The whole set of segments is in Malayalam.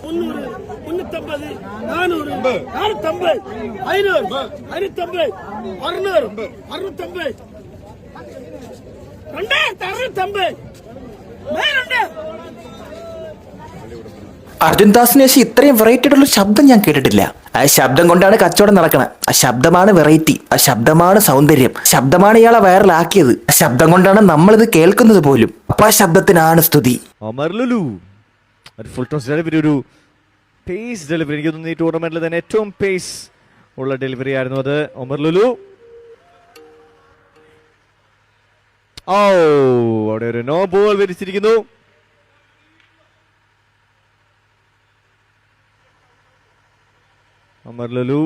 300, 350, 400, 450, 500, 550, 600, 650, 2650, മേലുണ്ട്. അർജുൻ ദാസിന് ശേഷം ഇത്രയും വെറൈറ്റി ആയിട്ടുള്ള ശബ്ദം ഞാൻ കേട്ടിട്ടില്ല. ആ ശബ്ദം കൊണ്ടാണ് കച്ചവടം നടക്കണത്. ആ ശബ്ദമാണ് വെറൈറ്റി, ആ ശബ്ദമാണ് സൗന്ദര്യം, ശബ്ദമാണ് ഇയാളെ വൈറലാക്കിയത്. ആ ശബ്ദം കൊണ്ടാണ് നമ്മളിത് കേൾക്കുന്നത് പോലും. അപ്പൊ ആ ശബ്ദത്തിനാണ് സ്തുതി. ഒമർ ലുലു ഒരു ഫുൾ ടോസ് ഡെലിവറി, ഒരു പേസ് ഡെലിവറി. എനിക്ക് തോന്നുന്നു ഈ ടൂർണമെന്റിൽ തന്നെ ഏറ്റവും പേസ് ഉള്ള ഡെലിവറി ആയിരുന്നു അത്. ഒമർ ലുലു അവിടെ ഒരു നോ ബോൾ വിരിച്ചിരിക്കുന്നു. ഒമർ ലുലു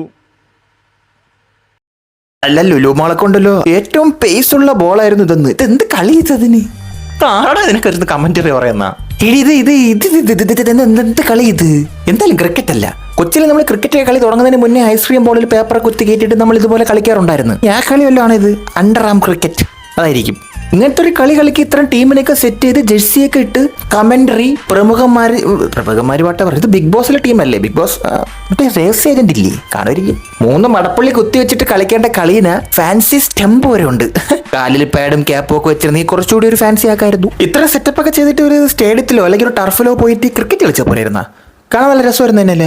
അല്ല, ലുലു മോളെ കൊണ്ടല്ലോ ഏറ്റവും പേസ് ഉള്ള ബോളായിരുന്നു ഇതെന്ന്. ഇത് എന്ത് കളി ഇതിന്? ആടാ നിനക്കൊരു കമന്ററി പറയുന്ന എന്ത് കളി ഇത്? എന്തായാലും ക്രിക്കറ്റ് അല്ല. കൊച്ചിയിൽ നമ്മൾ ക്രിക്കറ്റ് കളി തുടങ്ങുന്നതിന് മുന്നേ ഐസ്ക്രീം ബോളിൽ പേപ്പർ കുത്തി കയറ്റിട്ട് നമ്മൾ ഇതുപോലെ കളിക്കാറുണ്ടായിരുന്നു. ആ കളി വല്ലതാണ് ഇത്? അണ്ടർ ആം ക്രിക്കറ്റ് അതായിരിക്കും. ഇങ്ങനത്തെ ഒരു കളി കളിക്ക് ഇത്രയും ടീമിനൊക്കെ സെറ്റ് ചെയ്ത് ജെഴ്സിയൊക്കെ ഇട്ട് കമന്ററി പ്രമുഖന്മാര് പാട്ട പറയും. ഇത് ബിഗ് ബോസിലെ ടീമല്ലേ? ബിഗ് ബോസ് മറ്റേ രഹസ്യ ഏജന്റ് ഇല്ലേ? കാണുമായിരിക്കും. 3 മടപ്പള്ളി കുത്തി വെച്ചിട്ട് കളിക്കേണ്ട കളീന് ഫാൻസി സ്റ്റംപ് വരെ ഉണ്ട്. കാലിൽ പാഡും ക്യാപ്പും ഒക്കെ വെച്ചിരുന്ന കുറച്ചുകൂടി ഒരു ഫാൻസി ആക്കായിരുന്നു. ഇത്ര സെറ്റപ്പ് ഒക്കെ ചെയ്തിട്ട് ഒരു സ്റ്റേഡിയത്തിലോ അല്ലെങ്കിൽ ഒരു ടർഫിലോ പോയിട്ട് ക്രിക്കറ്റ് കളിച്ചാൽ പോരായിരുന്ന കാണാൻ നല്ല രസമായിരുന്നു തന്നെയല്ലേ?